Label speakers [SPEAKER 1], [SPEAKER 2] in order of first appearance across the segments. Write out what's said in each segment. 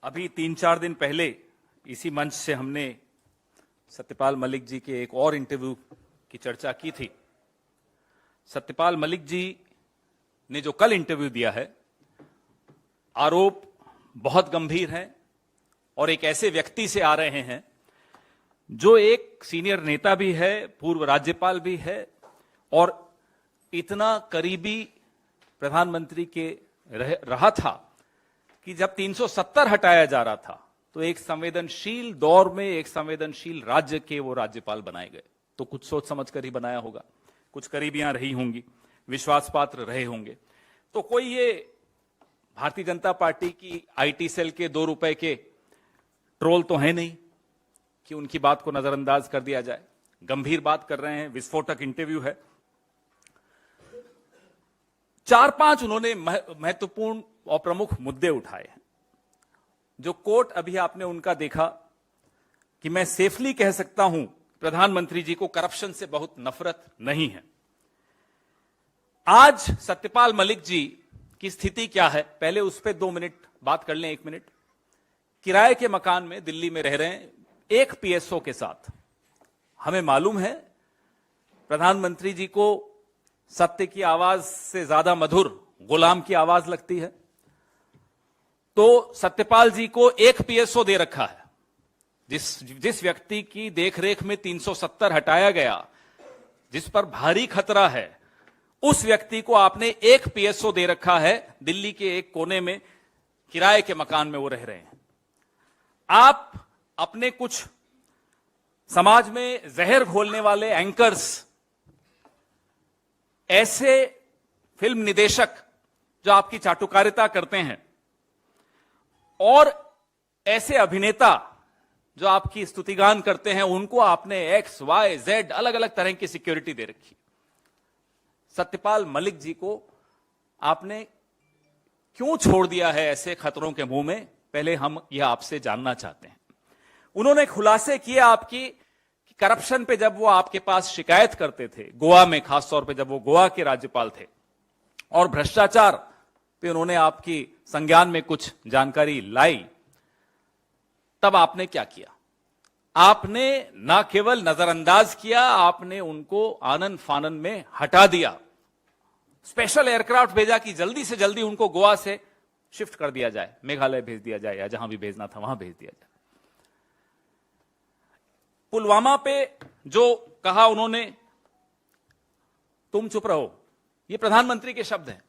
[SPEAKER 1] अभी 3-4 दिन पहले इसी मंच से हमने सत्यपाल मलिक जी के एक और इंटरव्यू की चर्चा की थी। सत्यपाल मलिक जी ने जो कल इंटरव्यू दिया है, आरोप बहुत गंभीर हैं और एक ऐसे व्यक्ति से आ रहे हैं जो एक सीनियर नेता भी है, पूर्व राज्यपाल भी है और इतना करीबी प्रधानमंत्री के रहा था कि जब 370 हटाया जा रहा था तो एक संवेदनशील दौर में एक संवेदनशील राज्य के वो राज्यपाल बनाए गए। तो कुछ सोच समझ कर ही बनाया होगा, कुछ करीबियां रही होंगी, विश्वास पात्र रहे होंगे। तो कोई ये भारतीय जनता पार्टी की आईटी सेल के 2 रुपए के ट्रोल तो है नहीं कि उनकी बात को नजरअंदाज कर दिया जाए। गंभीर बात कर रहे हैं, विस्फोटक इंटरव्यू है। 4-5 उन्होंने महत्वपूर्ण और प्रमुख मुद्दे उठाए हैं। जो कोट अभी आपने उनका देखा कि मैं सेफली कह सकता हूं प्रधानमंत्री जी को करप्शन से बहुत नफरत नहीं है। आज सत्यपाल मलिक जी की स्थिति क्या है, पहले उस पर 2 मिनट बात कर लें। 1 मिनट। किराए के मकान में दिल्ली में रह रहे हैं, एक पीएसओ के साथ। हमें मालूम है प्रधानमंत्री जी को सत्य की आवाज से ज्यादा मधुर गुलाम की आवाज लगती है, तो सत्यपाल जी को एक पीएसओ दे रखा है। जिस व्यक्ति की देखरेख में 370 हटाया गया, जिस पर भारी खतरा है, उस व्यक्ति को आपने एक पीएसओ दे रखा है। दिल्ली के एक कोने में किराए के मकान में वो रह रहे हैं। आप अपने कुछ समाज में जहर घोलने वाले एंकर्स, ऐसे फिल्म निदेशक जो आपकी चाटुकारिता करते हैं और ऐसे अभिनेता जो आपकी स्तुतिगान करते हैं, उनको आपने XYZ अलग अलग तरह की सिक्योरिटी दे रखी। सत्यपाल मलिक जी को आपने क्यों छोड़ दिया है ऐसे खतरों के मुंह में, पहले हम यह आपसे जानना चाहते हैं। उन्होंने खुलासे किए आपकी करप्शन पे जब वो आपके पास शिकायत करते थे, गोवा में खासतौर पे जब वो गोवा के राज्यपाल थे, और भ्रष्टाचार पे उन्होंने आपकी संज्ञान में कुछ जानकारी लाई, तब आपने क्या किया? आपने ना केवल नजरअंदाज किया, आपने उनको आनन फानन में हटा दिया। स्पेशल एयरक्राफ्ट भेजा कि जल्दी से जल्दी उनको गोवा से शिफ्ट कर दिया जाए, मेघालय भेज दिया जाए या जहां भी भेजना था वहां भेज दिया जाए। पुलवामा पे जो कहा उन्होंने, तुम चुप रहो, ये प्रधानमंत्री के शब्द हैं।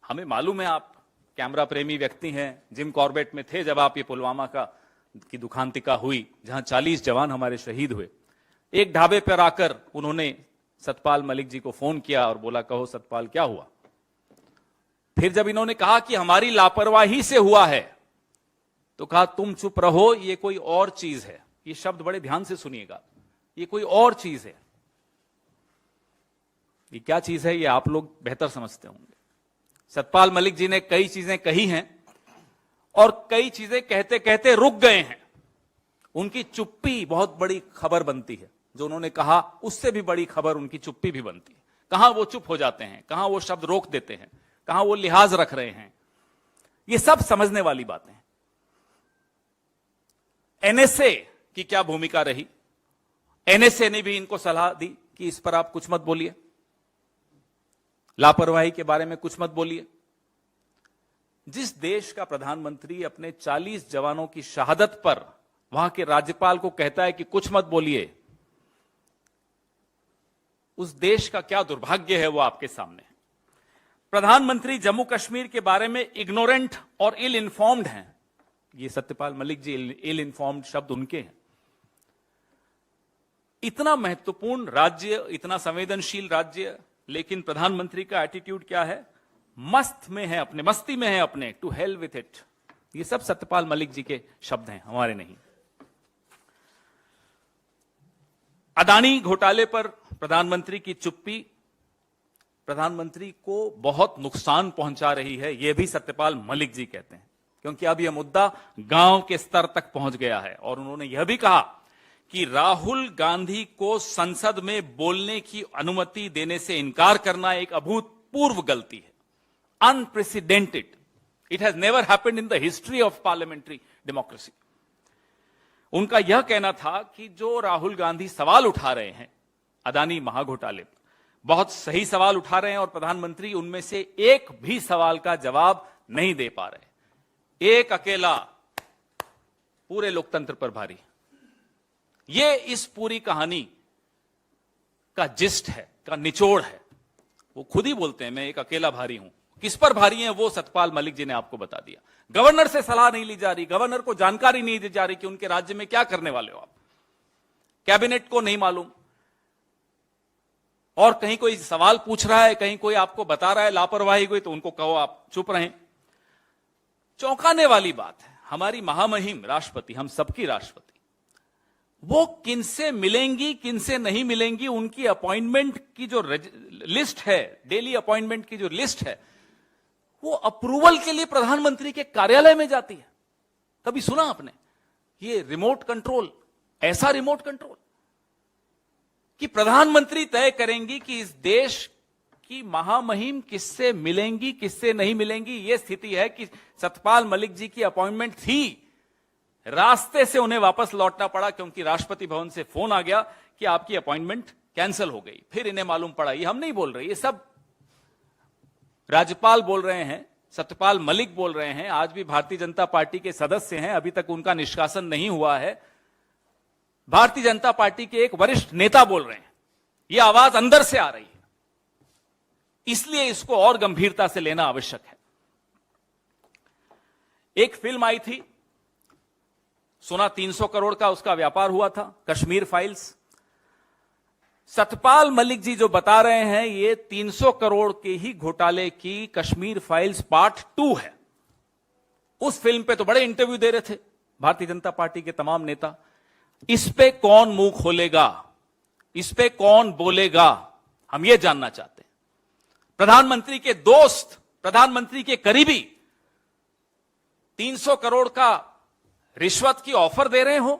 [SPEAKER 1] हमें मालूम है आप कैमरा प्रेमी व्यक्ति हैं, जिम कॉर्बेट में थे जब आप ये पुलवामा की दुखांतिका हुई, जहां 40 जवान हमारे शहीद हुए। एक ढाबे पर आकर उन्होंने सत्यपाल मलिक जी को फोन किया और बोला, कहो सत्यपाल क्या हुआ? फिर जब इन्होंने कहा कि हमारी लापरवाही से हुआ है, तो कहा तुम चुप रहो, ये कोई और चीज है। ये शब्द बड़े ध्यान से सुनिएगा, ये कोई और चीज है। ये क्या चीज है, ये आप लोग बेहतर समझते होंगे। सत्यपाल मलिक जी ने कई चीजें कही हैं और कई चीजें कहते कहते रुक गए हैं। उनकी चुप्पी बहुत बड़ी खबर बनती है। जो उन्होंने कहा उससे भी बड़ी खबर उनकी चुप्पी भी बनती है। कहां वो चुप हो जाते हैं, कहां वो शब्द रोक देते हैं, कहां वो लिहाज रख रहे हैं, ये सब समझने वाली बातें हैं। एनएसए की क्या भूमिका रही? एनएसए ने भी इनको सलाह दी कि इस पर आप कुछ मत बोलिए, लापरवाही के बारे में कुछ मत बोलिए। जिस देश का प्रधानमंत्री अपने 40 जवानों की शहादत पर वहां के राज्यपाल को कहता है कि कुछ मत बोलिए, उस देश का क्या दुर्भाग्य है वो आपके सामने है। प्रधानमंत्री जम्मू कश्मीर के बारे में इग्नोरेंट और इल इन्फॉर्म्ड हैं। ये सत्यपाल मलिक जी इल इन्फॉर्म्ड शब्द उनके हैं। इतना महत्वपूर्ण राज्य, इतना संवेदनशील राज्य, लेकिन प्रधानमंत्री का एटीट्यूड क्या है? मस्त में है, अपने मस्ती में है अपने, टू हेल विथ इट। ये सब सत्यपाल मलिक जी के शब्द हैं, हमारे नहीं। अदानी घोटाले पर प्रधानमंत्री की चुप्पी प्रधानमंत्री को बहुत नुकसान पहुंचा रही है, यह भी सत्यपाल मलिक जी कहते हैं, क्योंकि अब यह मुद्दा गांव के स्तर तक पहुंच गया है। और उन्होंने यह भी कहा कि राहुल गांधी को संसद में बोलने की अनुमति देने से इनकार करना एक अभूतपूर्व गलती है, unprecedented. It has never happened in the history of parliamentary democracy. उनका यह कहना था कि जो राहुल गांधी सवाल उठा रहे हैं अदानी महाघोटाले पर, बहुत सही सवाल उठा रहे हैं और प्रधानमंत्री उनमें से एक भी सवाल का जवाब नहीं दे पा रहे। एक अकेला पूरे लोकतंत्र पर भारी। ये इस पूरी कहानी का जिस्ट है, का निचोड़ है। वो खुद ही बोलते हैं मैं एक अकेला भारी हूं। किस पर भारी हैं वो सत्यपाल मलिक जी ने आपको बता दिया। गवर्नर से सलाह नहीं ली जा रही, गवर्नर को जानकारी नहीं दी जा रही कि उनके राज्य में क्या करने वाले हो आप। कैबिनेट को नहीं मालूम, और कहीं कोई सवाल पूछ रहा है, कहीं कोई आपको बता रहा है लापरवाही हुई, तो उनको कहो आप चुप रहें। चौंकाने वाली बात है, हमारी महामहिम राष्ट्रपति, हम सबकी राष्ट्रपति, वो किनसे मिलेंगी किनसे नहीं मिलेंगी, उनकी अपॉइंटमेंट की जो लिस्ट है, डेली अपॉइंटमेंट की जो लिस्ट है, वो अप्रूवल के लिए प्रधानमंत्री के कार्यालय में जाती है। कभी सुना आपने ये रिमोट कंट्रोल, ऐसा रिमोट कंट्रोल कि प्रधानमंत्री तय करेंगी कि इस देश की महामहिम किससे मिलेंगी किससे नहीं मिलेंगी। यह स्थिति है कि सत्यपाल मलिक जी की अपॉइंटमेंट थी, रास्ते से उन्हें वापस लौटना पड़ा क्योंकि राष्ट्रपति भवन से फोन आ गया कि आपकी अपॉइंटमेंट कैंसिल हो गई। फिर इन्हें मालूम पड़ा। ये हम नहीं बोल रहे, ये सब राज्यपाल बोल रहे हैं, सत्यपाल मलिक बोल रहे हैं। आज भी भारतीय जनता पार्टी के सदस्य हैं, अभी तक उनका निष्कासन नहीं हुआ है। भारतीय जनता पार्टी के एक वरिष्ठ नेता बोल रहे हैं। यह आवाज अंदर से आ रही है, इसलिए इसको और गंभीरता से लेना आवश्यक है। एक फिल्म आई थी, सुना 300 करोड़ का उसका व्यापार हुआ था, कश्मीर फाइल्स। सत्यपाल मलिक जी जो बता रहे हैं ये 300 करोड़ के ही घोटाले की कश्मीर फाइल्स पार्ट 2 है। उस फिल्म पे तो बड़े इंटरव्यू दे रहे थे भारतीय जनता पार्टी के तमाम नेता। इस पे कौन मुंह खोलेगा, इस पे कौन बोलेगा, हम ये जानना चाहते हैं। प्रधानमंत्री के दोस्त, प्रधानमंत्री के करीबी 300 करोड़ का रिश्वत की ऑफर दे रहे हो।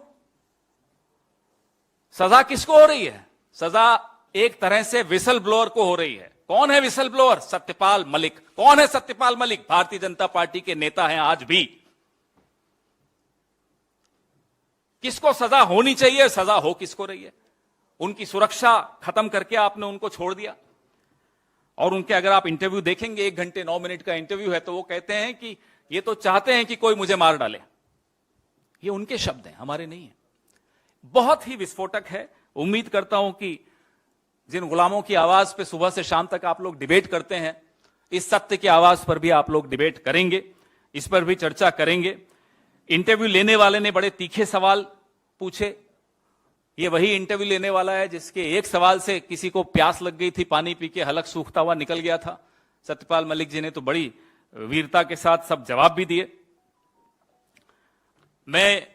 [SPEAKER 1] सजा किसको हो रही है? सजा एक तरह से विसल ब्लोअर को हो रही है। कौन है विसल ब्लोअर? सत्यपाल मलिक। कौन है सत्यपाल मलिक? भारतीय जनता पार्टी के नेता हैं आज भी। किसको सजा होनी चाहिए, सजा हो किसको रही है? उनकी सुरक्षा खत्म करके आपने उनको छोड़ दिया। और उनके अगर आप इंटरव्यू देखेंगे, 1 घंटे 9 मिनट का इंटरव्यू है, तो वो कहते हैं कि ये तो चाहते हैं कि कोई मुझे मार डाले। ये उनके शब्द हैं, हमारे नहीं है। बहुत ही विस्फोटक है। उम्मीद करता हूं कि जिन गुलामों की आवाज पे सुबह से शाम तक आप लोग डिबेट करते हैं, इस सत्य की आवाज पर भी आप लोग डिबेट करेंगे, इस पर भी चर्चा करेंगे। इंटरव्यू लेने वाले ने बड़े तीखे सवाल पूछे। ये वही इंटरव्यू लेने वाला है जिसके एक सवाल से किसी को प्यास लग गई थी, पानी पी के हलक सूखता हुआ निकल गया था। सत्यपाल मलिक जी ने तो बड़ी वीरता के साथ सब जवाब भी दिए। मैं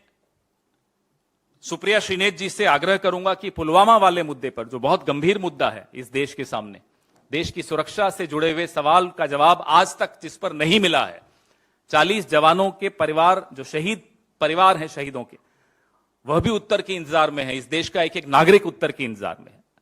[SPEAKER 1] सुप्रिया श्रीनेत जी से आग्रह करूंगा कि पुलवामा वाले मुद्दे पर, जो बहुत गंभीर मुद्दा है इस देश के सामने, देश की सुरक्षा से जुड़े हुए सवाल का जवाब आज तक जिस पर नहीं मिला है, 40 जवानों के परिवार, जो शहीद परिवार हैं शहीदों के, वह भी उत्तर के इंतजार में है। इस देश का एक एक नागरिक उत्तर के इंतजार में है।